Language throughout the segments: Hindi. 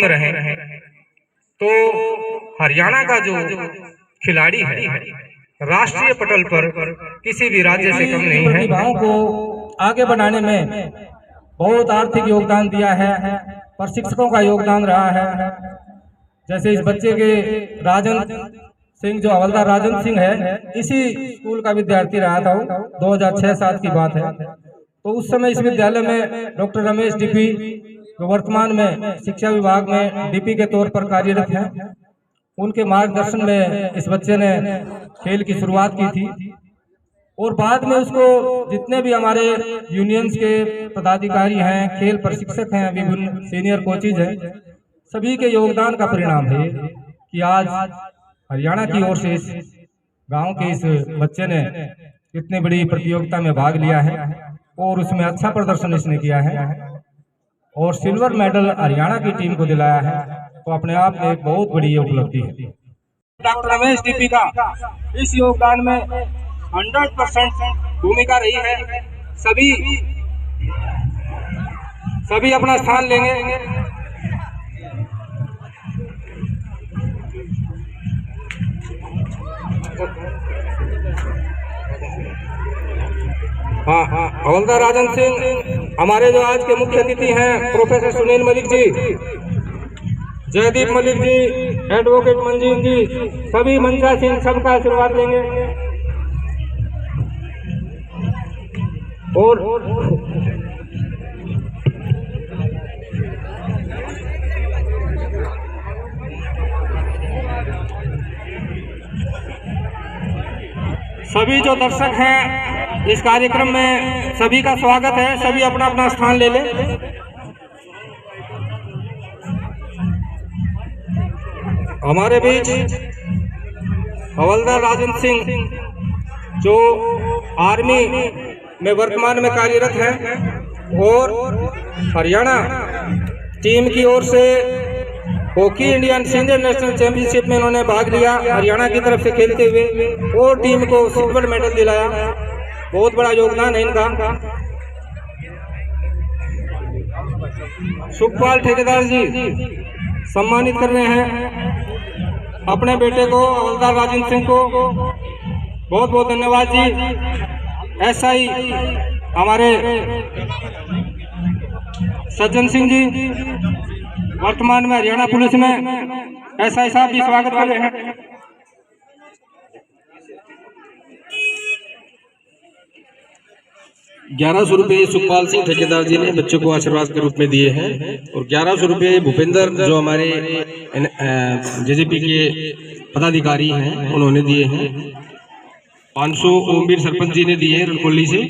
में रहे तो हरियाणा का जो खिलाड़ी है राष्ट्रीय पटल पर किसी भी राज्य से कम नहीं है। प्रतिभाओं को आगे बढ़ाने में बहुत आर्थिक योगदान दिया है, प्रशिक्षकों का योगदान रहा है। जैसे इस बच्चे के राजन सिंह, जो हवलदार राजन सिंह है, इसी स्कूल का विद्यार्थी रहा था। 2006-7 की बात है। तो उस समय इस विद्यालय में डॉक्टर रमेश डीपी, जो वर्तमान में शिक्षा विभाग में डीपी के तौर पर कार्यरत हैं, उनके मार्गदर्शन में इस बच्चे ने खेल की शुरुआत की थी। और बाद में उसको जितने भी हमारे यूनियंस के पदाधिकारी हैं, खेल प्रशिक्षक हैं, विभिन्न सीनियर कोचेज हैं, सभी के योगदान का परिणाम है कि आज हरियाणा की ओर से इस गांव के इस बच्चे ने इतनी बड़ी प्रतियोगिता में भाग लिया है और उसमें अच्छा प्रदर्शन इसने किया है और सिल्वर मेडल हरियाणा की टीम को दिलाया है। तो अपने आप में एक बहुत बड़ी उपलब्धि है। डॉक्टर रमेश डीपी का इस योगदान में 100% भूमिका रही है। सभी अपना स्थान लेंगे। हाँ, हवलदार राजन सिंह, हमारे जो आज के मुख्य अतिथि हैं प्रोफेसर सुनील मलिक जी, जयदीप मलिक जी, एडवोकेट मंजीत जी, सभी मंजा सिंह, सबका आशीर्वाद लेंगे। और सभी जो दर्शक हैं इस कार्यक्रम में, सभी का स्वागत है। सभी अपना अपना स्थान ले लें। हमारे बीच हवलदार राजन सिंह, जो आर्मी में वर्तमान में कार्यरत हैं और हरियाणा टीम की ओर से hockey Indian senior national championship में इन्होंने भाग लिया हरियाणा की तरफ से खेलते हुए और टीम को सिल्वर मेडल दिलाया। बहुत बड़ा योगदान है इनका। सुखपाल ठेकेदार जी सम्मानित कर रहे हैं अपने बेटे को, हवलदार राजन सिंह को। बहुत बहुत धन्यवाद जी। ऐसा ही हमारे सज्जन सिंह जी, वर्तमान में हरियाणा पुलिस में एसआई साहब भी स्वागत कर रहे हैं। 1100 रुपये सुखपाल सिंह ठेकेदार जी ने बच्चों को आशीर्वाद के रूप में दिए हैं और 1100 रुपये भूपेंद्र, जो हमारे जेजेपी के पदाधिकारी हैं, उन्होंने दिए हैं। 500 ओमवीर सरपंच जी ने दिए हैं रणकोली से,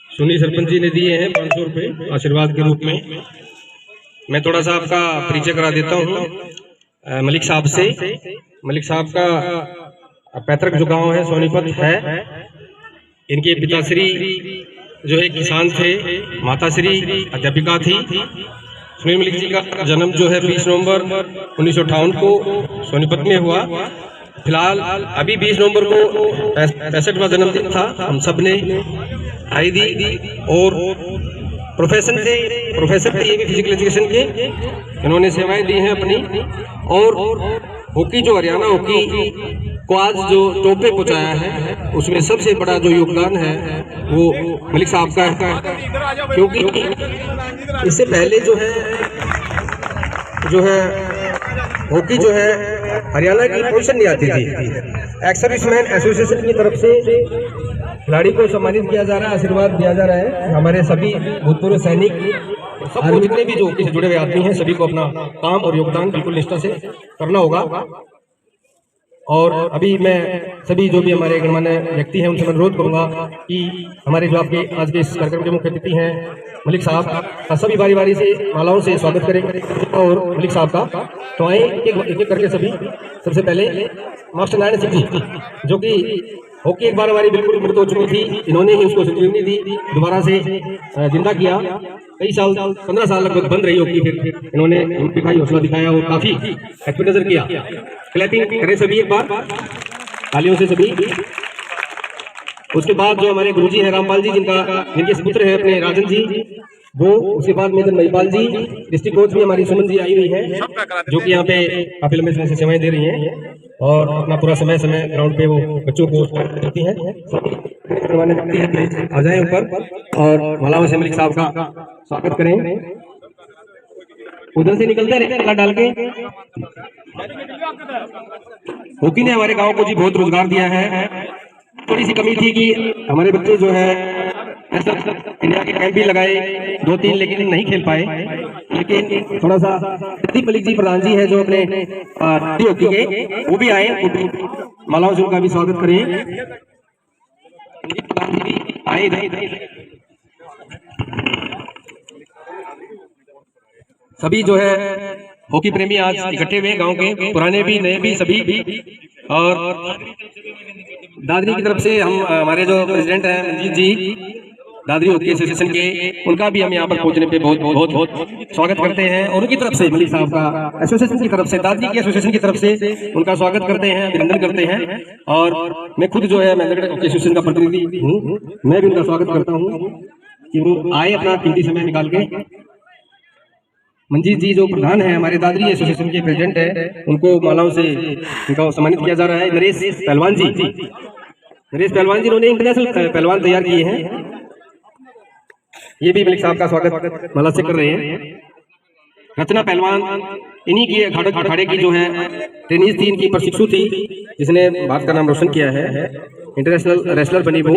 सुनी सरपंच जी ने दिए हैं 500 रुपये आशीर्वाद के रूप में। मैं थोड़ा सा आपका परिचय करा देता हूँ मलिक साहब से। मलिक साहब का पैतृक जो गांव है सोनीपत है। इनके पिताश्री जो है किसान थे, माताश्री अध्यापिका थी। सुनील मलिक जी का जन्म जो है 20 नवंबर 1958 को सोनीपत में हुआ। फिलहाल अभी 20 नवंबर को 65वां जन्मदिन था। हम सब ने आई दी और प्रोफेसर थे ये भी फिजिकल एजुकेशन के, इन्होंने सेवाएं दी हैं अपनी। और हॉकी, जो हरियाणा हॉकी को आज जो टॉप पे पहुंचाया है, उसमें सबसे बड़ा जो योगदान है वो मलिक साहब का है। क्योंकि इससे पहले जो है हॉकी जो है हरियाणा की पोजीशन नहीं आती थी। एक्स सर्विसमैन एसोसिएशन की तरफ से खिलाड़ी को सम्मानित किया जा रहा है, आशीर्वाद दिया जा रहा है। हमारे सभी भूतपूर्व सैनिक, सब जितने भी जो इससे जुड़े हुए आदमी हैं, सभी को अपना काम और योगदान बिल्कुल निष्ठा से करना होगा। और अभी मैं सभी जो भी हमारे गणमान्य व्यक्ति हैं उनसे अनुरोध करूंगा कि हमारे जो आपके आज के इस कार्यक्रम के मुख्य अतिथि हैं मलिक साहब का सभी बारी बारी से मालाओं से स्वागत करेंगे। और मलिक साहब का तो आए एक करके सभी। सबसे पहले मास्टर नारायण सिंह जी, जो कि हॉकी एक बार हमारी बिल्कुल मृत हो चुकी थी, इन्होंने ही उसको संजीवनी दी, दोबारा से जिंदा किया। कई साल 15 साल लगभग बंद रही हॉकी, फिर इन्होंने दिखाई, हौसला दिखाया और काफी एक्सपीरियंस किया। क्लैपिंग करें सभी एक बार, तालियों से सभी। उसके बाद जो हमारे गुरुजी हैं रामपाल जी, जिनके पुत्र है अपने राजन जी, वो उसके बाद मेजर महिपाल जी, डिस्ट्रिक्ट कोच भी हमारी सुमन जी आई हुई है, जो कि यहाँ पे काफी लंबे समय से सेवाएं दे रही हैं और अपना पूरा समय ग्राउंड पे वो बच्चों को करती हैं। आ जाए ऊपर और भला से मलिक साहब का स्वागत करें। उधर से निकलते रहे डाल के। हॉकी ने हमारे गांव को जी बहुत रोजगार दिया है। थोड़ी सी कमी थी कि हमारे बच्चे जो है ऐसा इंडिया के कैंप भी लगाए 2-3, लेकिन नहीं खेल पाए। लेकिन थोड़ा सा प्रदीप मलिक जी प्रधान जी है जो अपने हॉकी के, वो भी आए, मालाओं से उनका भी स्वागत करें। आए सभी जो है हॉकी प्रेमी आज इकट्ठे हुए, गांव के पुराने भी नए भी सभी भी। और दादरी की तरफ से हम हमारे जो प्रेसिडेंट हैं मंजीत जी, दादरी हॉकी एसोसिएशन के, उनका भी हम यहाँ पर पहुंचने पे बहुत बहुत बहुत स्वागत करते हैं। और उनकी तरफ से मलिक साहब का एसोसिएशन की तरफ से, दादरी की एसोसिएशन की तरफ से उनका स्वागत करते हैं, अभिनंदन करते हैं। और मैं खुद जो है मेंदगढ़ हॉकी एसोसिएशन का प्रतिनिधि हूँ, मैं भी उनका स्वागत करता हूँ कि वो आए अपना कीमती समय निकाल के। मंजीत जी जो प्रधान है हमारे दादरी एसोसिएशन के प्रेसिडेंट है, उनको मालाओं से उनका सम्मानित किया जा रहा है। नरेश पहलवान जी, नरेश पहलवान जी इन्होंने इंटरनेशनल पहलवान तैयार किए हैं, ये भी मलिक साहब का स्वागत माला से कर रहे हैं। रचना पहलवान इन्हीं की अखाड़े की जो है टेनिस थी, इनकी प्रशिक्षु थी, जिसने भारत का नाम रोशन किया है, इंटरनेशनल रेसलर बनी वो।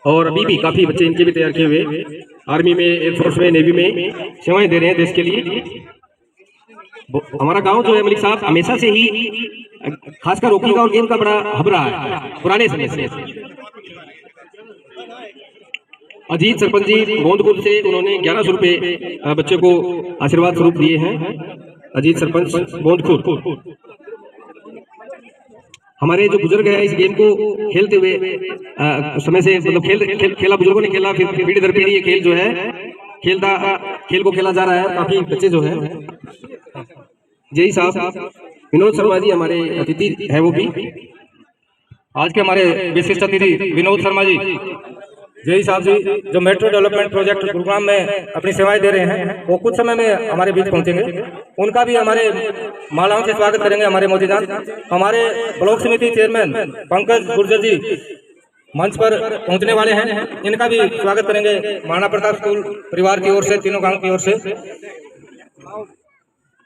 और अभी भी काफी बच्चे इनके भी तैयार किए हुए आर्मी में, एयरफोर्स में, नेवी में सेवाएं दे रहे हैं देश के लिए। हमारा गांव जो है मलिक साहब हमेशा से ही खासकर हॉकी का और गेम का बड़ा हब रहा है पुराने समय से। अजीत सरपंच जी गोंदपुर से, उन्होंने 1100 रुपए बच्चे को आशीर्वाद स्वरूप दिए हैं। अजीत सरपंच गोंदपुर। हमारे जो बुजुर्ग है इस गेम को खेलते हुए समय से, मतलब खेला बुजुर्गों ने खेला, फिर पीढ़ी दर पीढ़ी ये खेल जो है खेल को खेला जा रहा है। काफी बच्चे जो है, जय साहब विनोद शर्मा जी हमारे अतिथि है, वो भी आज के हमारे विशिष्ट अतिथि विनोद शर्मा जी, जय साहब जी जो मेट्रो डेवलपमेंट प्रोजेक्ट गुरुग्राम में अपनी सेवाएं दे रहे हैं, वो कुछ समय में हमारे बीच पहुंचेंगे। उनका भी हमारे मालाओं से स्वागत करेंगे हमारे मोदीजान। हमारे ब्लॉक समिति चेयरमैन पंकज गुर्जर जी मंच पर पहुंचने वाले हैं, इनका भी स्वागत करेंगे महाराणा प्रताप स्कूल परिवार की ओर से, तीनों गांव की ओर से।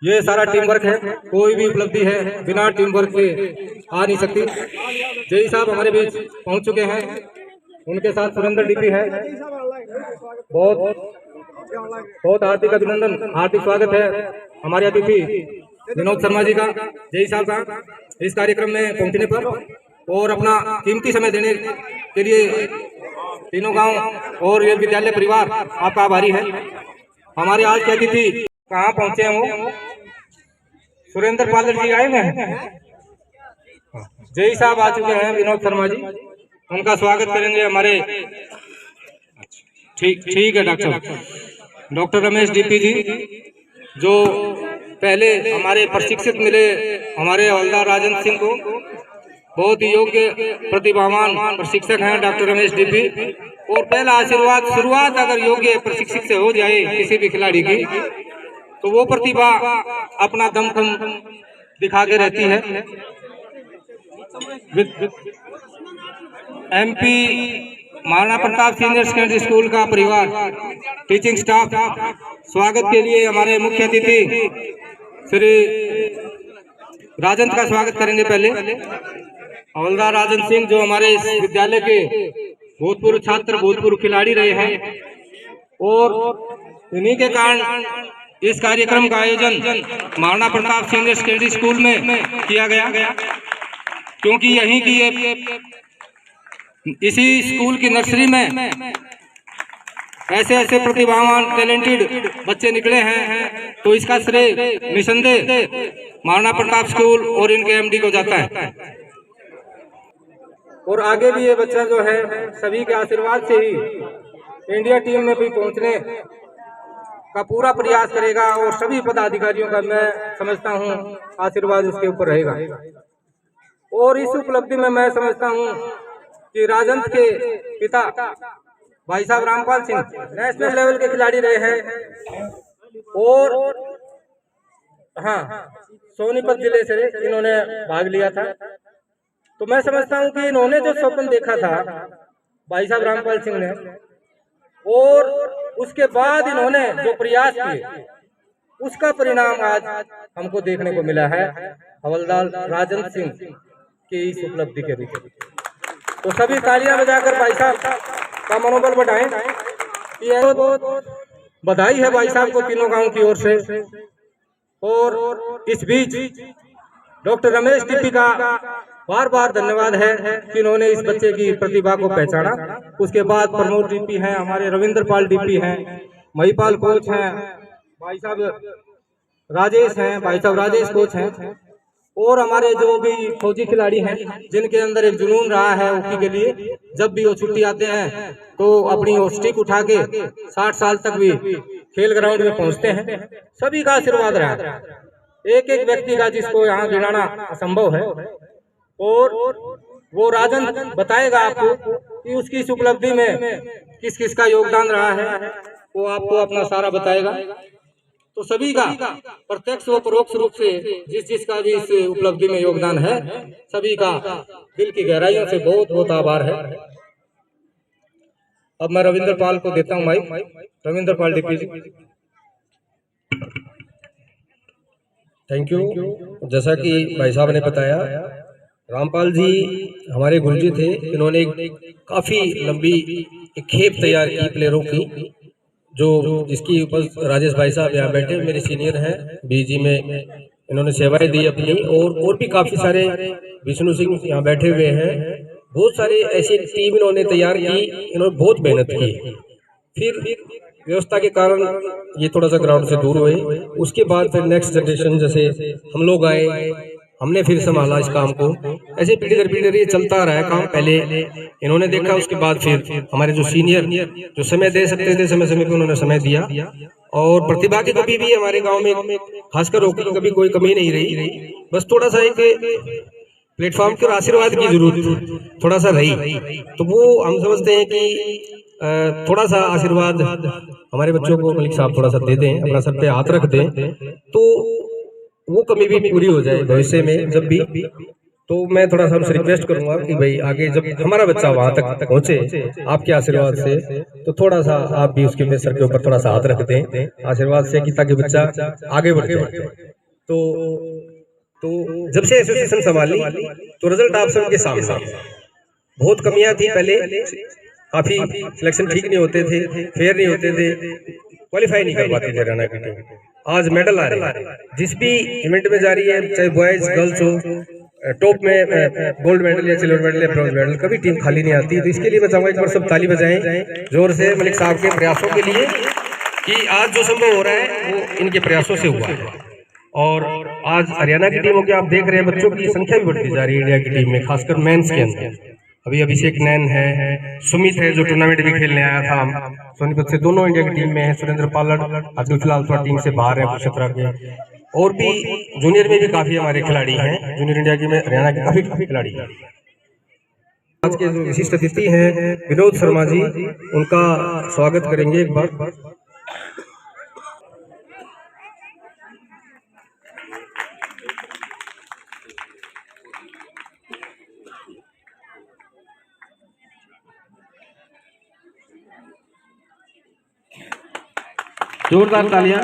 ये सारा टीम वर्क है, कोई भी उपलब्धि है बिना टीम वर्क के आ नहीं सकती। जय साहब हमारे बीच पहुंच चुके हैं, उनके साथ सुरेंद्र डीपी है। बहुत बहुत हार्दिक अभिनंदन, हार्दिक स्वागत है हमारे अतिथि विनोद शर्मा जी का, जय साहब का इस कार्यक्रम में पहुंचने पर और अपना कीमती समय देने के लिए तीनों गांव और ये विद्यालय परिवार आपका आभारी है। हमारे आज के अतिथि कहाँ पहुंचे हैं वो सुरेंद्र पालर जी आए हैं, जय साहब आ चुके हैं, विनोद शर्मा जी, उनका स्वागत करेंगे हमारे। ठीक है डॉक्टर रमेश डीपी जी, जो पहले हमारे प्रशिक्षित मिले हमारे हवलदार राजन सिंह को, बहुत ही योग्य प्रतिभावान प्रशिक्षक हैं डॉक्टर रमेश डीपी। और पहला आशीर्वाद, शुरुआत अगर योग्य प्रशिक्षक से हो जाए किसी भी खिलाड़ी की, तो वो प्रतिभा अपना दमखम दिखा के रहती है। MP Maharana Pratap senior secondary school का परिवार, टीचिंग स्टाफ, स्वागत के लिए हमारे मुख्य अतिथि श्री राजन का स्वागत करेंगे। पहले हवलदार राजन सिंह जो हमारे इस विद्यालय के भूतपूर्व छात्र, भूतपूर्व खिलाड़ी रहे हैं, और इन्हीं के कारण इस कार्यक्रम का आयोजन Maharana Pratap senior secondary school में किया गया, क्योंकि यहीं की इसी स्कूल की नर्सरी में ऐसे ऐसे प्रतिभावान टैलेंटेड बच्चे निकले हैं, तो इसका श्रेय निसंदेह महाराणा प्रताप स्कूल और इनके एमडी को जाता है। और आगे भी ये बच्चा जो है सभी के आशीर्वाद से ही इंडिया टीम में भी पहुंचने का पूरा प्रयास करेगा, और सभी पदाधिकारियों का मैं समझता हूं आशीर्वाद उसके ऊपर रहेगा। और इस उपलब्धि में मैं समझता हूं कि राजंत के पिता भाई साहब रामपाल सिंह नेशनल लेवल के खिलाड़ी रहे हैं और हाँ सोनीपत जिले से इन्होंने भाग लिया था। तो मैं समझता हूँ कि इन्होंने जो स्वप्न देखा था भाई साहब रामपाल सिंह ने, और उसके बाद इन्होंने जो प्रयास किए उसका परिणाम आज हमको देखने को मिला है हवलदार राजन सिंह की इस उपलब्धि के रूप में। तो सभी तालियां बजाकर भाई साहब का मनोबल बढ़ाएं। ये बहुत बधाई है भाई साहब को तीनों गांव की ओर से। और इस बीच डॉक्टर रमेश टिप्पी का बार बार धन्यवाद है कि इन्होंने इस बच्चे की प्रतिभा को पहचाना। उसके बाद प्रमोद टिप्पी हैं, हमारे रविंद्र पाल टिप्पी हैं, महिपाल कोच हैं, भाई साहब राजेश हैं, भाई साहब राजेश कोच हैं, और हमारे जो भी फौजी खिलाड़ी हैं जिनके अंदर एक जुनून रहा है हॉकी के लिए। जब भी वो छुट्टी आते हैं तो अपनी स्टिक उठा के 60 साल तक भी खेल ग्राउंड में पहुंचते हैं। सभी का आशीर्वाद रहा है, एक एक व्यक्ति का जिसको यहाँ गिनाना असंभव है। और वो राजन बताएगा आपको कि उसकी इस उपलब्धि में किस किस का योगदान रहा है, वो आपको अपना सारा बताएगा। तो सभी का प्रत्यक्ष व परोक्ष रूप से जिसका भी इस उपलब्धि में योगदान है, सभी का दिल की गहराइयों से बहुत बहुत आभार है। अब मैं रविंद्र पाल को देता हूं mic. Ravindra Pal Tippi ji. Thank you. जैसा कि भाई साहब ने बताया, रामपाल जी हमारे गुरुजी थे। इन्होंने काफी लंबी एक खेप तैयार की प्लेयरों की, जो जिसकी ऊपर राजेश भाई साहब यहाँ बैठे मेरे सीनियर हैं बीजी में, इन्होंने सेवाएं दी अपनी। और भी काफी सारे विष्णु सिंह यहाँ बैठे हुए हैं। बहुत सारे ऐसी टीम इन्होंने तैयार की, इन्होंने बहुत मेहनत की। फिर व्यवस्था के कारण ये थोड़ा सा ग्राउंड से दूर हुए। उसके बाद फिर नेक्स्ट जनरेशन जैसे हम लोग आए, हमने फिर संभाला इस काम को। ऐसे पीढ़ी दर पीढ़ी ये चलता रहा है काम। पहले इन्होंने देखा, उसके बाद फिर हमारे जो सीनियर जो समय दे सकते थे समय समय पे उन्होंने समय दिया। और प्रतिभा की कभी भी हमारे गांव में खासकर हॉकी की कभी कोई कमी नहीं रही। बस थोड़ा सा एक प्लेटफॉर्म के आशीर्वाद की जरूरत थोड़ा सा रही। तो वो हम समझते हैं कि थोड़ा सा आशीर्वाद हमारे बच्चों को मलिक साहब थोड़ा सा दे दें, अपना सर पे हाथ रख दें, तो वो कमी भी पूरी हो जाए भविष्य में जब भी। तो मैं थोड़ा सा हमसे रिक्वेस्ट करूंगा कि भाई आगे जब हमारा बच्चा वहां तक पहुंचे आपके आशीर्वाद से, तो थोड़ा सा आप भी उसके सर के ऊपर थोड़ा सा हाथ रख दें आशीर्वाद से, कि ताकि बच्चा आगे बढ़ जाए। तो जब से एसोसिएशन संभाली तो रिजल्ट आप सबके सामने। बहुत कमियां थी पहले, काफी सिलेक्शन ठीक नहीं होते थे, फेयर नहीं होते थे, क्वालिफाई नहीं कर पाती थी हरियाणा की टीम। आज मेडल आ रहे हैं, जिस भी इवेंट में जा रही है, चाहे बॉयज गर्ल्स हो, टॉप में गोल्ड मेडल या सिल्वर मेडल या ब्रॉन्ज मेडल, कभी टीम खाली नहीं आती। तो इसके लिए मैं चाहूंगा एक बार सब ताली बजाएं जोर से मलिक साहब के प्रयासों के लिए, कि आज जो संभव हो रहा है वो इनके प्रयासों से हुआ है। और आज हरियाणा की टीमों की आप देख रहे हैं, बच्चों की संख्या भी बढ़ती जा रही है इंडिया की टीम में, खासकर मेंस के अंदर। अभी अभिषेक नैन है, सुमित है जो टूर्नामेंट भी खेलने आया था सोनीपत से, दोनों इंडिया की टीम में है। सुरेंद्र पालड़ आजकल फिलहाल थोड़ा टीम से बाहर है कुरुक्षेत्र के। और भी जूनियर में भी काफी हमारे खिलाड़ी हैं, जूनियर इंडिया की में हरियाणा के काफी खिलाड़ी हैं। आज के जो विशिष्ट अतिथि हैं विनोद शर्मा जी, उनका स्वागत करेंगे एक बार। जोरदार तालियां।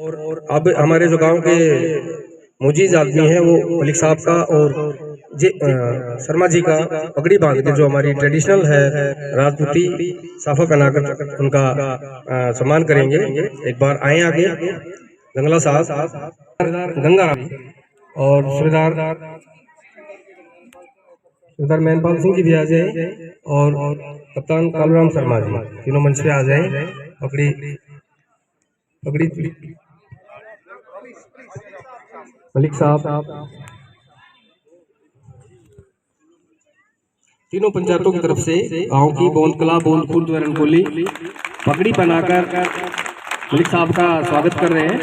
और अब हमारे जो गांव के मुजीज आदमी हैं वो मलिक साहब का और शर्मा जी का पगड़ी बांध के जो हमारी ट्रेडिशनल है राजपूती साफा पहनाकर उनका सम्मान करेंगे। एक बार आए आगे गंगला साहब, गंगाराम और सुधार महनपाल सिंह जी भी आ जाए, और कप्तान कालूराम शर्मा जी, तीनों मंच पे आ जाए। पगड़ी मलिक साहब तीनों पंचायतों की तरफ से गांव की बोंदकला, बोंदपुर, वरणकोली पगड़ी पहनाकर मलिक साहब का स्वागत कर रहे हैं।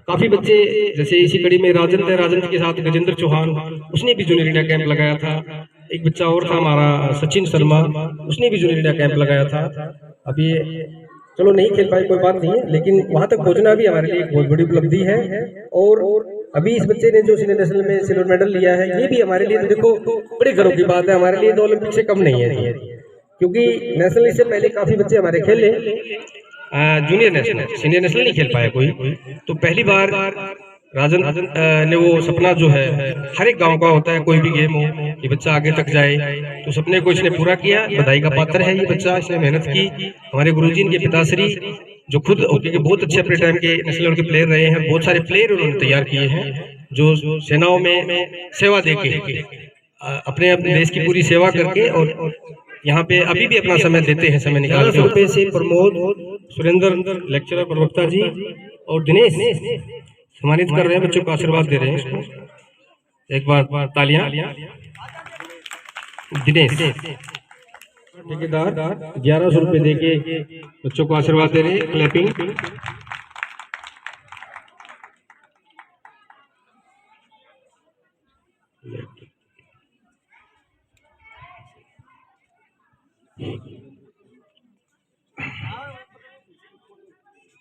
काफी बच्चे, जैसे इसी कड़ी में राजन थे, राजन के साथ गजेंद्र चौहान, उसने भी जूनियर इंडिया कैंप लगाया था। एक बच्चा और था हमारा सचिन शर्मा, उसने भी जूनियर इंडिया कैंप लगाया था। अभी चलो नहीं खेल पाए, कोई बात नहीं है, लेकिन वहां तक पहुंचना भी हमारे लिए एक बहुत बड़ी उपलब्धि है। और अभी इस बच्चे ने जो सीनियर नेशनल में सिल्वर मेडल लिया है, ये भी हमारे लिए तो देखो बड़े गर्व की बात है, हमारे लिए तो ओलंपिक से कम नहीं है, क्योंकि नेशनल से पहले काफी बच्चे हमारे खेले, जूनियर नेशनल, सीनियर नेशनल नहीं खेल पाया कोई। तो पहली बार राजन ने वो सपना जो है, हर एक गांव का होता है कोई भी गेम हो ये बच्चा आगे तक जाए, तो सपने को इसने पूरा किया। बधाई का पात्र है ये बच्चा, इसने मेहनत की। हमारे गुरुजी इनके पिताश्री जो खुद हॉकी के बहुत अच्छे अपने टाइम के नेशनल लेवल के प्लेयर रहे हैं, बहुत सारे प्लेयर उन्होंने तैयार किए हैं जो सेनाओं में सेवा देके अपने देश की पूरी सेवा करके और यहाँ पे अभी भी अपना समय देते हैं, समय निकाल के। से प्रमोद, सुरेंद्र लेक्चरर प्रवक्ता जी और दिनेश सम्मानित कर रहे हैं, बच्चों को आशीर्वाद दे रहे हैं इसको। एक बार तालियां। दिनेश ठेकेदार 1100 रुपए देके बच्चों को आशीर्वाद दे रहे हैं, clapping.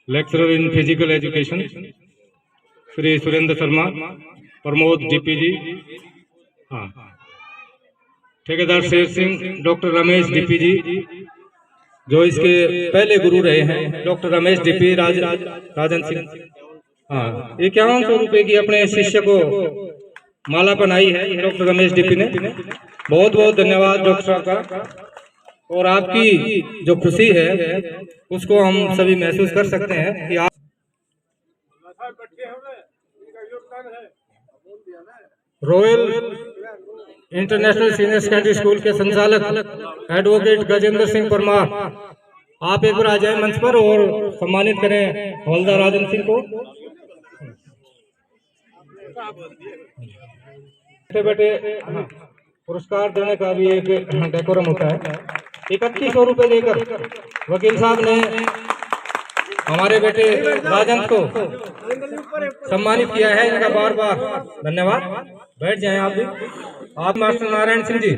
Lecturer in physical education Shri Surendra Sharma, Pramod DPG. हाँ, ठेकेदार शेर सिंह, डॉक्टर रमेश डीपीजी जो इसके पहले गुरु रहे हैं, डॉक्टर रमेश डीपी, राजन सिंह। हाँ, 5100 रुपए की अपने शिष्य को माला बनाई है डॉक्टर रमेश डीपी ने। बहुत बहुत धन्यवाद डॉक्टर साहब का। और आपकी जो खुशी है उसको हम सभी महसूस कर सकते हैं कि आप royal international senior secondary school के संचालक एडवोकेट गजेंद्र सिंह परमार, आप एक बार आ जाए मंच पर और सम्मानित करें हवलदार राजन सिंह को। बैठे पुरस्कार देने का भी एक डेकोरम होता है। 3100 रुपए देकर वकील साहब ने हमारे बेटे राजन को सम्मानित किया है, इनका बार बार धन्यवाद। बैठ जाएं आप भी। आप मास्टर नारायण सिंह जी,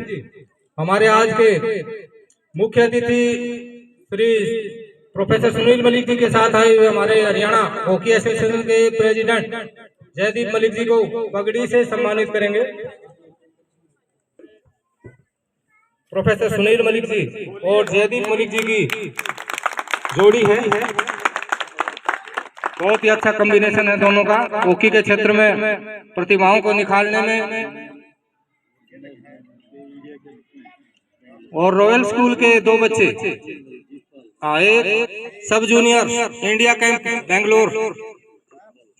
हमारे आज के मुख्य अतिथि श्री प्रोफेसर सुनील मलिक जी के साथ आए हुए हमारे हरियाणा हॉकी एसोसिएशन के प्रेसिडेंट जयदीप मलिक जी को पगड़ी से सम्मानित करेंगे। प्रोफेसर सुनील मलिक जी और जयदीप मलिक जी की जोड़ी है, बहुत ही अच्छा कॉम्बिनेशन है दोनों का हॉकी के क्षेत्र में प्रतिभाओं को निखारने में। और रॉयल स्कूल के दो बच्चे एक सब junior India camp Bangalore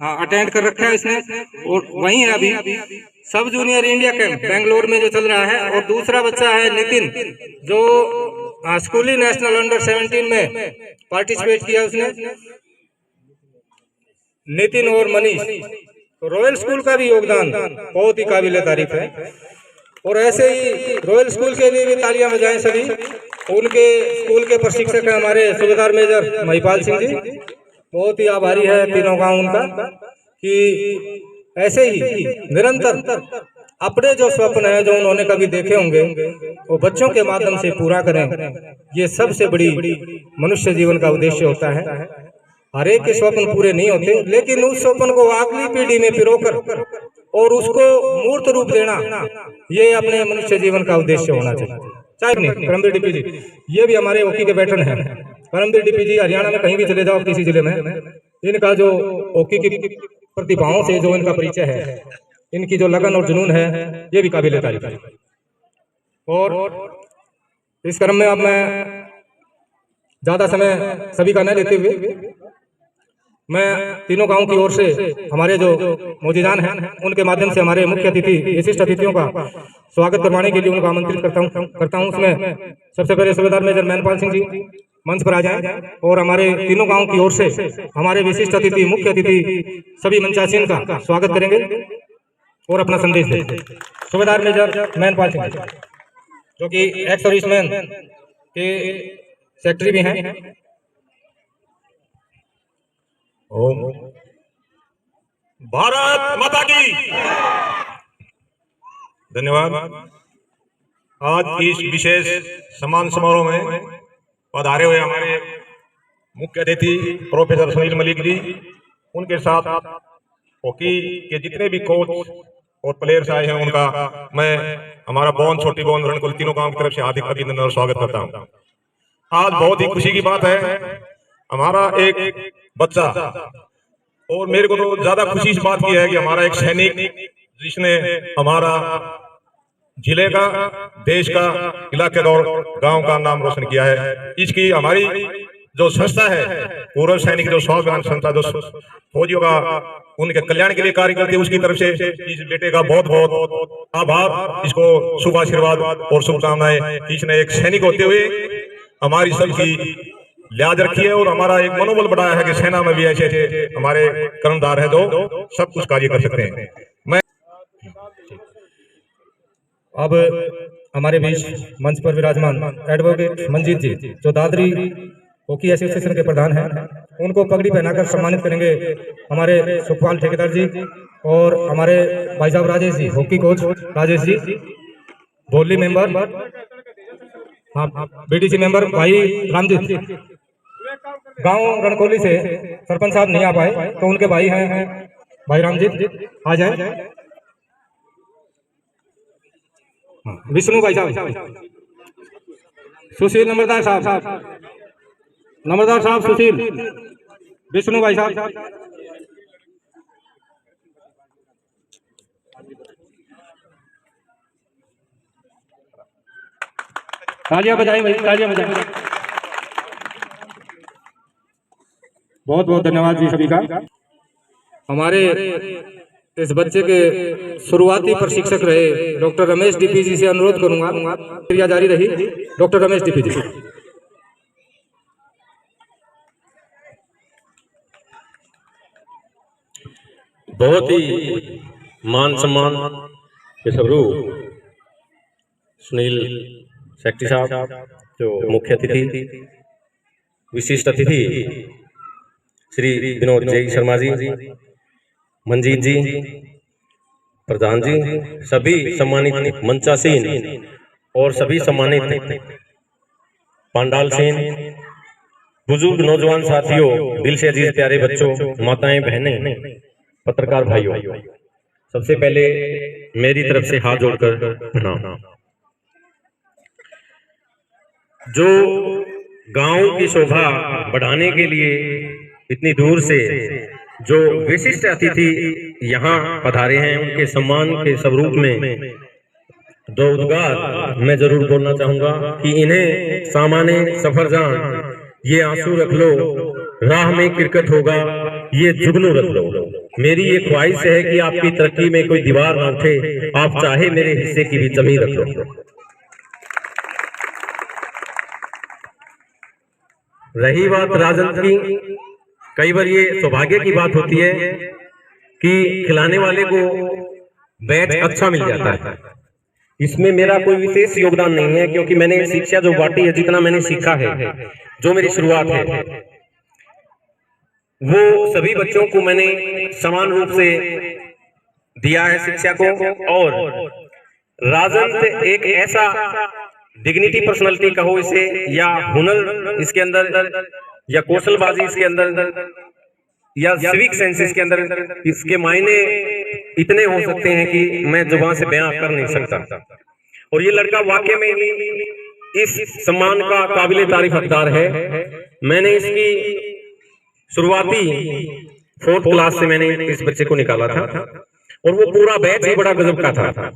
attend कर रखा है इसने, और वहीं है अभी सब जूनियर इंडिया कैंप बेंगलोर में जो चल रहा है। और दूसरा बच्चा है नितिन, जो स्कूली नेशनल अंडर 17 में पार्टिसिपेट किया उसने। नितिन और मनीष, तो रॉयल स्कूल का भी योगदान बहुत ही काबिल तारीफ है। और ऐसे ही रॉयल स्कूल के लिए भी तालियां बजाएं सभी। उनके स्कूल के प्रशिक्षक हैं हमारे सूबेदार मेजर महिपाल सिंह जी, बहुत ही आभारी है तीनों गांव उनका कि ऐसे ही निरंतर अपने जो स्वप्न है जो उन्होंने कभी देखे होंगे वो बच्चों के माध्यम से पूरा करें। ये सबसे बड़ी मनुष्य जीवन का उद्देश्य होता है। हर एक के स्वप्न पूरे नहीं होते, लेकिन उस स्वप्न को अगली पीढ़ी में पिरोकर और उसको मूर्त रूप देना, ये अपने मनुष्य जीवन का उद्देश्य होना चाहिए। चाहे नहीं परमवीर डीपी जी, ये भी हमारे हॉकी के वेटरन हैं। परमवीर डीपी जी हरियाणा में कहीं भी चले जाओ, किसी जिले में, इनका जो हॉकी की प्रतिभाओं से जो इनका परिचय है, इनकी जो लगन और जुनून है, ये भी काबिल तारीफ है। और इस क्रम में अब मैं ज्यादा समय सभी का न लेते हुए मैं तीनों गांव की ओर से हमारे जो मौजूदान हैं उनके माध्यम से हमारे मुख्य अतिथि विशिष्ट अतिथियों का स्वागत करवाने के लिए उनको आमंत्रित करता हूं। उसमें सबसे पहले सूबेदार मेजर महिपाल सिंह जी मंच पर आ जाएं और हमारे तीनों गांव की ओर से हमारे विशिष्ट अतिथि मुख्य अतिथि सभी मंचासीन का स्वागत करेंगे और अपना संदेश देंगे। सूबेदार मेजर महिपाल सिंह जो कि एक्स सर्विसमैन के सेक्रेटरी भी हैं। ओम भारत माता की धन्यवाद। आज इस विशेष सम्मान समारोह में पधारे हुए हमारे मुख्य अतिथि प्रोफेसर सुनील मलिक जी, उनके साथ हॉकी के जितने भी कोच और प्लेयर्स आए हैं उनका मैं हमारा बॉन, छोटी बॉन, रणकुल तीनों गांव की तरफ से हार्दिक अभिनंदन और स्वागत करता हूं। आज बहुत ही खुशी की बात है, हमारा एक बच्चा, और मेरे को तो ज्यादा खुशी इस बात की है कि हमारा एक सैनिक जिसने हमारा जिले का, देश का, इलाके और गांव का नाम रोशन किया है। इसकी हमारी जो संस्था है पूर्व सैनिक जो स्वाभिमान संस्था, जो फौजियों का उनके कल्याण के लिए कार्य करती है, उसकी तरफ से इस बेटे का बहुत बहुत आभार, इसको शुभ आशीर्वाद और शुभकामनाएं। इसने एक सैनिक होते हुए हमारी सबकी लिहाज रखी है और हमारा एक मनोबल बढ़ाया है कि सेना में भी ऐसे ऐसे हमारे कर्मधार है जो सब कुछ कार्य कर सकते हैं। मैं अब हमारे बीच मंच पर विराजमान एडवोकेट मंजीत जी, जो दादरी हॉकी एसोसिएशन के प्रधान हैं, उनको पगड़ी पहनाकर सम्मानित करेंगे हमारे सुखपाल ठेकेदार जी और हमारे भाई साहब राजेश जी, हॉकी कोच राजेश जी, बोली मेंबर, हाँ बीडीसी मेंबर भाई रामजीत। गांव रणकोली से सरपंच साहब नहीं आ पाए तो उनके भाई हैं भाई रामजीत, आ जाएं। विष्णु भाई साहब, सुशील नंबरदार साहब, नंबरदार साहब सुशील, विष्णु भाई साहब, तालियां बजाएं भाई, तालियां बजाएं। बहुत बहुत धन्यवाद जी सभी का। हमारे इस बच्चे के शुरुआती प्रशिक्षक रहे डॉक्टर रमेश डीपी जी से अनुरोध करूंगा, क्रिया जारी रही। डॉक्टर रमेश डीपी जी। बहुत ही मान सम्मान के स्वरूप सुनील सेक्रेटरी साहब, जो मुख्य अतिथि, विशिष्ट अतिथि श्री विनोद जय शर्मा जी, मंजीत जी, प्रधान जी, सभी सम्मानित मंचासीन और सभी सम्मानित पांडाल सेन, बुजुर्ग नौजवान साथियों, दिल से अजीज प्यारे बच्चों, माताएं, बहनें, पत्रकार भाइयों, सबसे पहले मेरी तरफ से हाथ जोड़कर प्रणाम। जो गांव की शोभा बढ़ाने के लिए इतनी दूर से जो विशिष्ट अतिथि यहाँ पधारे हैं, उनके सम्मान के स्वरूप में दो उद्गार मैं जरूर बोलना चाहूंगा कि इन्हें सामाने सफरजान, ये आंसू रख लो, राह में क्रिकेट होगा, ये जुगनू रख लो। मेरी ये ख्वाहिश है कि आपकी तरक्की में कोई दीवार ना उठे, आप चाहे मेरे हिस्से की भी जमीन रख लो। रही बात राजनीति की, कई बार ये सौभाग्य की बात होती है कि खिलाने वाले को बैच अच्छा मिल जाता है। इसमें मेरा कोई विशेष योगदान नहीं है, क्योंकि मैंने शिक्षा जो बांटी है, जितना मैंने सीखा है, जो मेरी शुरुआत है, वो सभी बच्चों को मैंने समान रूप से दिया है शिक्षा को। और राजन एक ऐसा डिग्निटी पर्सनालिटी कहो इसे, या हुनर इसके अंदर, या कौशलबाजी इसके अंदर, या सिविक सेंस इसके अंदर, इसके मायने इतने हो सकते हैं कि मैं जुबान से बयां कर नहीं सकता। और ये लड़का वाकई में ही इस सम्मान का काबिले तारीफ हकदार है। मैंने इसकी शुरुआती 4th क्लास से मैंने इस बच्चे को निकाला था, और वो पूरा बैच ही बड़ा गजब का था,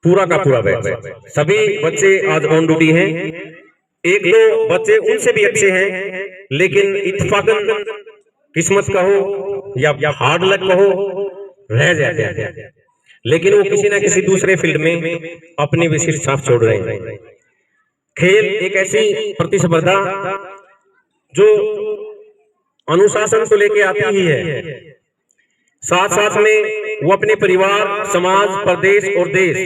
पूरा का पूरा बैच। सभी बच्चे आज ऑन ड्यूटी हैं, एक दो बच्चे उनसे भी अच्छे हैं, लेकिन इत्तेफाकन किस्मत कहो या हार्ड लक कहो रह जाते हैं, लेकिन वो किसी ना किसी दूसरे फील्ड में अपनी विशिष्ट छाप छोड़ रहे हैं। खेल एक ऐसी प्रतिस्पर्धा जो अनुशासन को लेके आती ही है, साथ साथ में वो अपने परिवार, समाज, प्रदेश और देश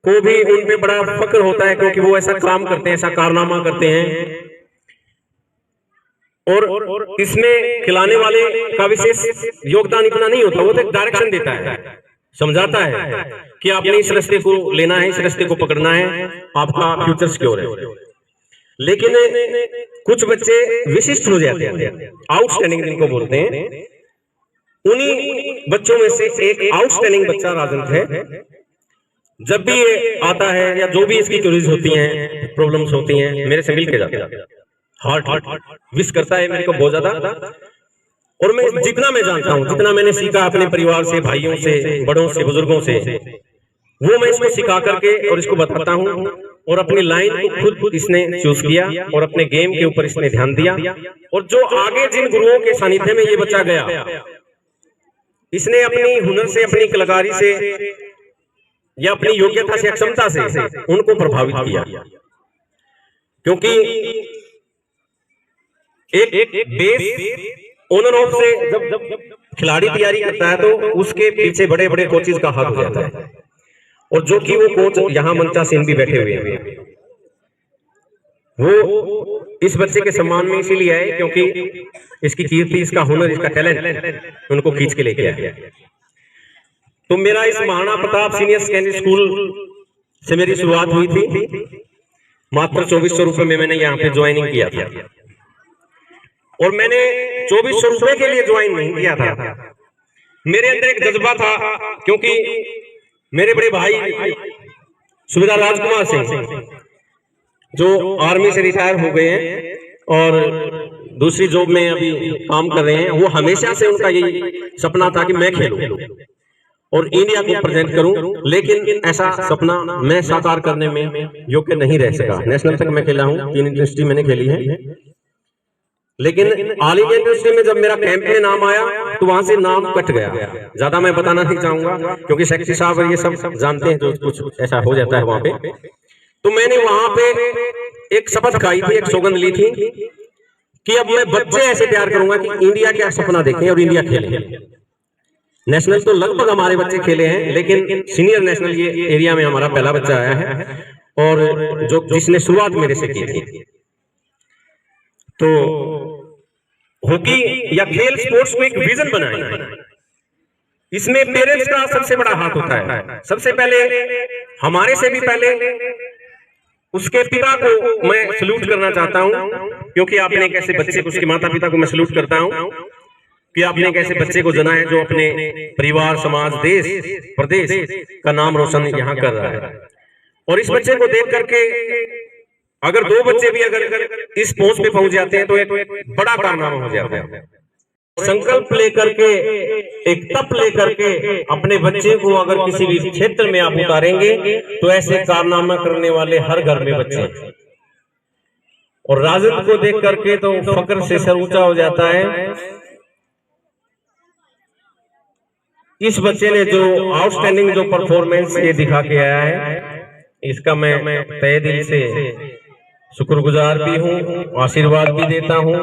को भी उन पे बड़ा फक्र होता है, क्योंकि वो ऐसा काम करते हैं, ऐसा कारनामा करते हैं। और इसमें खिलाने वाले का विशेष योगदान इतना नहीं होता, वो तो एक डायरेक्शन देता है, समझाता है कि आपने इस रास्ते को लेना है, इस रास्ते को पकड़ना है, आपका फ्यूचर सिक्योर है। लेकिन कुछ बच्चे विशिष्ट हो जाते हैं, आउटस्टैंडिंग जिनको बोलते हैं। उन्हीं बच्चों में से एक आउटस्टैंडिंग बच्चा राजन है। जब भी ये आता है या जो भी इसकी क्वेरीज होती हैं, प्रॉब्लम्स होती हैं, मेरे से मिल के जाता है, हार्ट विश करता है मेरे को बहुत ज्यादा। और मैं जितना मैं जानता हूँ, जितना मैंने सीखा अपने परिवार से, भाइयों से, बड़ों से, बुजुर्गों से, वो मैं इसको सिखा करके और इसको बताता हूँ। और अपनी लाइन को खुद इसने चूज किया और अपने गेम के ऊपर इसने ध्यान दिया। और जो आगे जिन गुरुओं के सानिध्य में ये बच्चा गया, इसने अपनी हुनर से, अपनी कलाकारी से या अपनी योग्यता से, क्षमता से उनको प्रभावित किया। क्योंकि एक बेस ऑन एंड ऑफ से जब खिलाड़ी तैयारी करता है तो उसके पीछे बड़े बड़े कोचेज का हाथ हो जाता है। और जो कि वो कोच यहाँ मंचा सिंह भी बैठे हुए हैं, वो इस बच्चे के सम्मान में इसीलिए आए क्योंकि इसकी कीर्ति, इसका हुनर, इसका टैलेंट उनको खींच के लेके आया। तो मेरा इस Maharana Pratap senior secondary school से मेरी शुरुआत हुई थी। मात्र 2400 रुपए में मैंने यहाँ पे ज्वाइनिंग किया था। और मैंने 2400 रुपए के लिए ज्वाइन नहीं किया था, मेरे अंदर एक जज्बा था। क्योंकि मेरे बड़े भाई सुबेदार राजकुमार सिंह जो आर्मी से रिटायर हो गए हैं और दूसरी जॉब में अभी काम कर रहे हैं, वो हमेशा से उनका यही सपना था कि मैं खेलूं और इंडिया को प्रेजेंट करूं। लेकिन ऐसा सपना मैं साकार करने में योग्य नहीं रह सका। नेशनल तक मैं खेला हूं, 3 इंडस्ट्री मैंने खेली है। लेकिन ऑल इंडिया इंडस्ट्री में जब मेरा कैंप में नाम आया तो वहां से नाम कट गया। ज्यादा मैं बताना नहीं चाहूंगा क्योंकि सेक्रेटरी साहब और ये सब जानते हैं, जो कुछ ऐसा हो जाता है वहां पे। तो मैंने वहां पे एक शपथ खाई थी, एक सौगंध ली थी कि अब मैं बच्चे ऐसे तैयार करूंगा कि इंडिया का सपना देखें और इंडिया खेलें। नेशनल तो लगभग हमारे बच्चे खेले हैं, लेकिन सीनियर नेशनल ये एरिया में हमारा पहला बच्चा आया है और जो जिसने शुरुआत मेरे से की थी। तो हॉकी या खेल स्पोर्ट्स को एक विजन बनाए, इसमें पेरेंट्स का सबसे बड़ा हाथ होता है। सबसे पहले, हमारे से भी पहले उसके पिता को मैं सल्यूट करना चाहता हूं, क्योंकि आपने कैसे बच्चे को, उसके माता पिता को मैं सल्यूट करता हूं कि आपने कैसे बच्चे को जना है जो अपने परिवार, समाज, देश, प्रदेश का नाम रोशन यहाँ कर रहा है। और इस बच्चे को देख करके अगर 2 बच्चे भी अगर इस पहुंच पे पहुंच जाते हैं तो एक बड़ा कारनामा हो जाता है। संकल्प लेकर के, एक तप लेकर के अपने बच्चे को अगर किसी भी क्षेत्र में आप उतारेंगे तो ऐसे कारनामा करने वाले हर घर में बच्चे हैं। और राजन को देख करके तो फक्र से सर ऊंचा हो जाता है। इस बच्चे ने जो आउटस्टैंडिंग जो परफॉर्मेंस ये दिखा के आया है, इसका मैं तहे दिल से शुक्रगुजार भी हूँ, आशीर्वाद भी देता हूँ।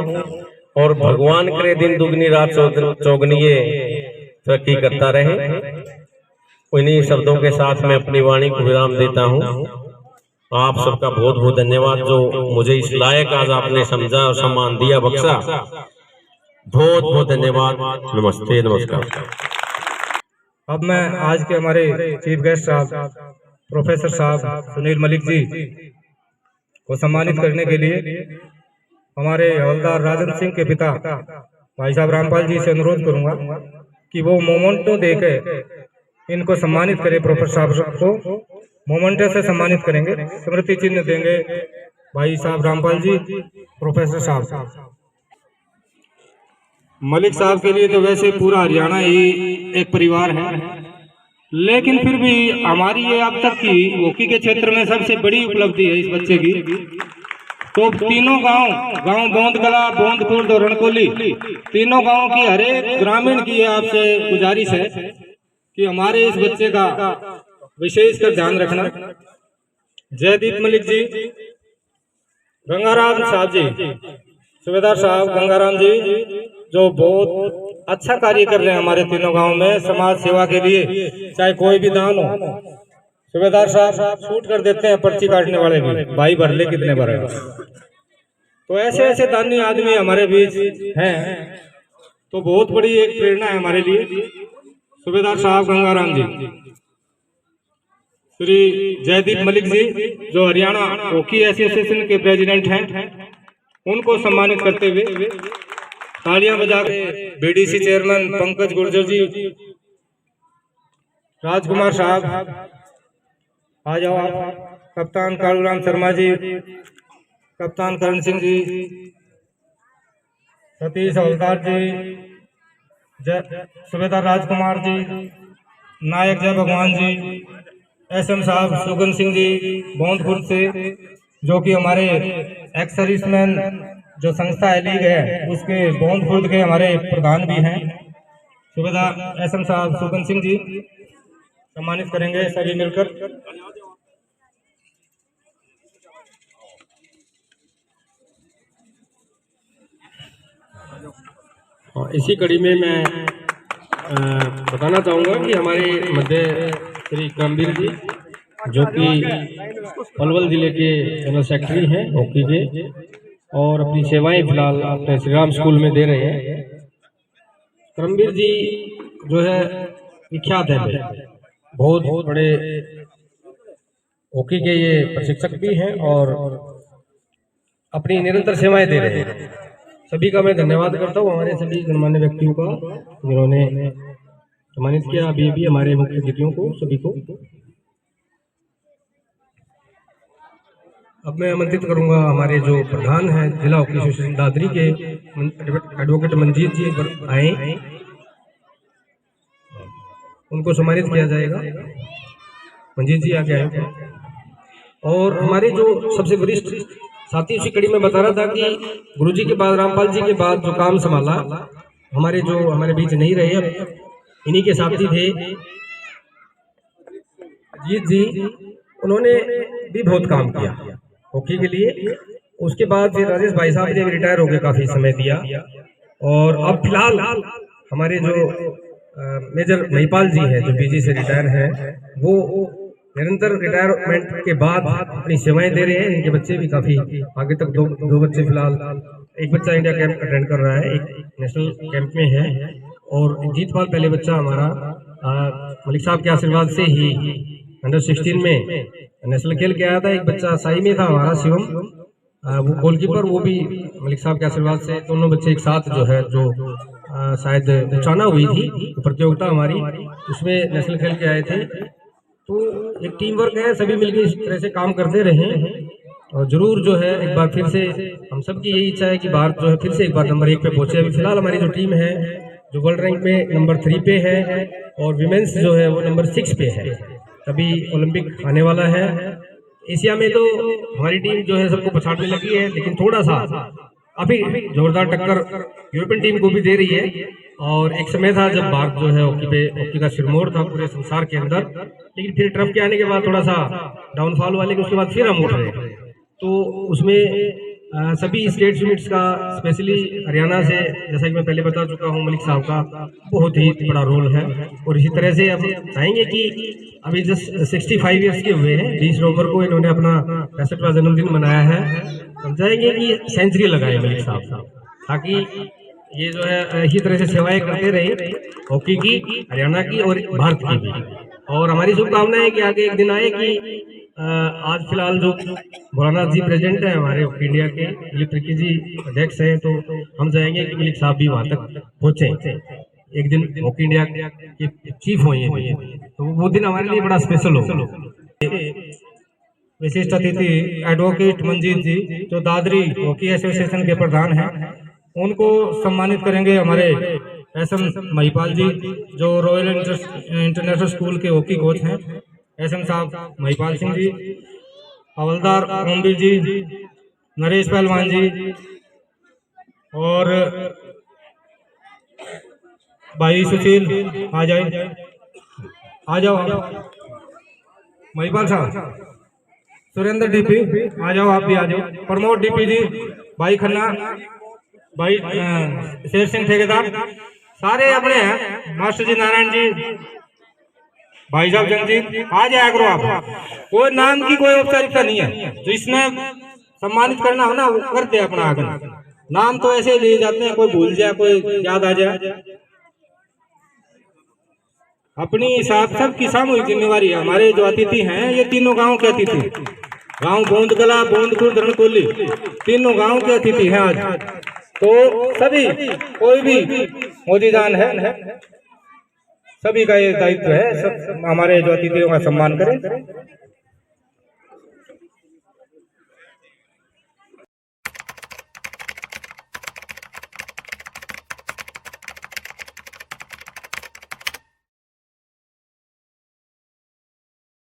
और भगवान करे दिन दुगनी रात चौगनी ये तरक्की करता रहे। इन्हीं शब्दों के साथ मैं अपनी वाणी को विराम देता हूँ। आप सबका बहुत बहुत धन्यवाद जो मुझे इस लायक आज आपने समझा और सम्मान दिया, बख्शा। बहुत बहुत धन्यवाद। नमस्ते, नमस्कार। अब मैं आज के हमारे चीफ गेस्ट साहब प्रोफेसर साहब सुनील मलिक जी को सम्मानित करने के लिए हमारे हवलदार राजन सिंह के पिता भाई साहब रामपाल जी से अनुरोध करूंगा कि वो मोमेंटो देकर इनको सम्मानित करें। प्रोफेसर साहब को मोमेंटो से सम्मानित करेंगे, स्मृति चिन्ह देंगे भाई साहब रामपाल जी। प्रोफेसर साहब मलिक साहब के लिए तो वैसे पूरा हरियाणा ही एक परिवार है, लेकिन फिर भी हमारी ये अब तक की हॉकी के क्षेत्र में सबसे बड़ी उपलब्धि है इस बच्चे की। तो तीनों गांव बोंदकला, बोंदपुर और रणकोली, तीनों गांव की हर एक ग्रामीण की आपसे गुजारिश है कि हमारे इस बच्चे का विशेष कर ध्यान रखना। जयदीप मलिक जी, गंगाराम साहब जी, सुबेदार साहब गंगाराम जी, जो बहुत अच्छा कार्य कर रहे हैं हमारे तीनों गांव में समाज सेवा के लिए, चाहे कोई भी दान हो। सुबेदार साहब शूट कर देते हैं पर्ची काटने वाले भी, भाई भर ले कितने भरे। तो ऐसे ऐसे दानी आदमी हमारे बीच हैं, तो बहुत बड़ी एक प्रेरणा है हमारे लिए। सूबेदार साहब गंगाराम जी, श्री जयदीप मलिक जी जो हरियाणा हॉकी एसोसिएशन के प्रेसिडेंट हैं, उनको सम्मानित करते हुए तालियां बजा के बीडीसी चेयरमैन पंकज गुर्जर जी, राजकुमार साहब आ जाओ आप, कप्तान कालूराम शर्मा जी, कप्तान करण सिंह जी, सतीश हवलदार जी, सूबेदार राजकुमार जी, नायक जय भगवान जी, एसएम साहब सुगन सिंह जी बौंदपुर से, जो कि हमारे एक्स सर्विसमैन जो संस्था है लीग है उसके बौंदपुर के हमारे प्रधान भी हैं। सूबेदार एसएम साहब सुगन सिंह जी सम्मानित करेंगे सभी मिलकर। इसी कड़ी में मैं बताना चाहूँगा कि हमारे मध्य श्री करमवीर जी जो कि पलवल जिले के जनरल सेक्रेटरी हैं हॉकी के, और अपनी सेवाएं फिलहाल अपने श्री राम स्कूल में दे रहे हैं। करमवीर जी जो है विख्यात है, बहुत बड़े हॉकी के ये प्रशिक्षक भी हैं और अपनी निरंतर सेवाएं दे रहे हैं। सभी का मैं धन्यवाद करता हूँ, हमारे सभी गणमान्य व्यक्तियों का जिन्होंने सम्मानित किया, अभी भी हमारे मुख्य अतिथियों को सभी को। अब मैं आमंत्रित करूंगा हमारे जो प्रधान हैं जिला हॉकी एसोसिएशन दादरी के एडवोकेट मंजीत जी आए, उनको सम्मानित किया जाएगा। मंजीत जी आगे आए। और हमारे जो सबसे वरिष्ठ साथी, उसी कड़ी में बता रहा था कि गुरुजी के बाद, रामपाल जी के बाद जो काम संभाला हमारे जो हमारे बीच नहीं रहे, अब इन्हीं के साथी थे जीत जी, उन्होंने भी बहुत काम किया हॉकी के लिए। उसके बाद फिर राजेश भाई साहब ने रिटायर होकर काफी समय दिया, और अब फिलहाल हमारे जो मेजर महिपाल जी हैं जो बीजी से रिटायर हैं, वो निरंतर रिटायरमेंट के बाद अपनी सेवाएं दे रहे हैं। इनके बच्चे भी काफी आगे तक, दो बच्चे फिलहाल, एक बच्चा इंडिया कैंप अटेंड कर रहा है, एक नेशनल कैंप में है, और जीतपाल पहले बच्चा हमारा मलिक साहब के आशीर्वाद से ही अंडर 16 में नेशनल खेल के आया था। एक बच्चा साई में था हमारा शिवम, वो गोलकीपर, वो भी मलिक साहब के आशीर्वाद से। दोनों बच्चे एक साथ जो है, जो शायद उचाना हुई थी प्रतियोगिता हमारी, उसमें नेशनल खेल के आए थे। तो एक टीम वर्क है, सभी मिलकर इस तरह से काम करते रहे, और जरूर जो है एक बार फिर से हम सबकी यही इच्छा है कि भारत जो है फिर से एक बार नंबर 1 पे पहुंचे। अभी फिलहाल हमारी जो टीम है जो वर्ल्ड रैंक में नंबर 3 पे है, और विमेंस जो है वो नंबर 6 पे है। अभी ओलंपिक आने वाला है। एशिया में तो हमारी टीम जो है सबको पछाड़ने लगी है, लेकिन थोड़ा सा अभी जोरदार टक्कर यूरोपियन टीम को भी दे रही है। और एक समय था जब भारत जो है हॉकी का सिरमौर था पूरे संसार के अंदर, लेकिन फिर ट्रम्प के आने के बाद थोड़ा सा डाउनफॉल वाले के, उसके बाद फिर हम उठ रहे हैं। तो उसमें सभी स्टेट यूनिट्स का, स्पेशली हरियाणा से, जैसा कि मैं पहले बता चुका हूं, मलिक साहब का बहुत ही बड़ा रोल है। और इसी तरह से हम चाहेंगे कि अभी जस्ट 65 ईयर्स के हुए हैं, 20 नवंबर को इन्होंने अपना 65वां जन्मदिन मनाया है। हम चाहेंगे कि सेंचुरी लगाए मलिक साहब, ताकि ये जो है इसी तरह से सेवाएं करते रहे हॉकी की, हरियाणा की और भारत की भी। और हमारी शुभकामना है कि आगे एक दिन आए कि आज फिलहाल जो भोलानाथ जी प्रेसिडेंट है हमारे हॉकी इंडिया के, दिलीप त्रिकी जी अध्यक्ष हैं, तो हम चाहेंगे कि मलिक साहब भी वहाँ तक पहुँचे, एक दिन हॉकी इंडिया के चीफ होंगे, तो वो दिन हमारे लिए बड़ा स्पेशल हो। विशिष्ट अतिथि एडवोकेट मंजीत जी जो दादरी हॉकी एसोसिएशन के प्रधान हैं, उनको सम्मानित करेंगे हमारे एसएम महिपाल जी जो रॉयल इंटरनेशनल स्कूल के हॉकी कोच हैं, एसएम साहब महिपाल सिंह जी, हवलदार ओमवीर जी, नरेश पहलवान जी, और भाई सुशील आ जाओ महिपाल साहब, सुरेंद्र डीपी आ जाओ, आप भी आ जाओ, प्रमोद डीपी जी, भाई खन्ना, भाई शेर सिंह ठेकेदार, सारे अपने हैं, मास्टर जी नारायण जी, भाई साहब जगजीत, आ जाया करो आप। कोई नाम की कोई औपचारिकता नहीं है, तो इसमें सम्मानित करना हो ना, वो करते अपना आगे। नाम तो ऐसे लिए जाते हैं, कोई भूल जाए, कोई याद आ जाए। अपनी साथ सबकी सामूहिक जिम्मेवारी है। हमारे जो अतिथि हैं ये तीनों गांव के अतिथि, गांव बोंदकला, बोंदपुर, धरणकोली, तीनों गांव के अतिथि हैं आज। तो सभी, कोई भी मोदीजान है, सभी का ये दायित्व है, सब हमारे जो अतिथियों का सम्मान करें।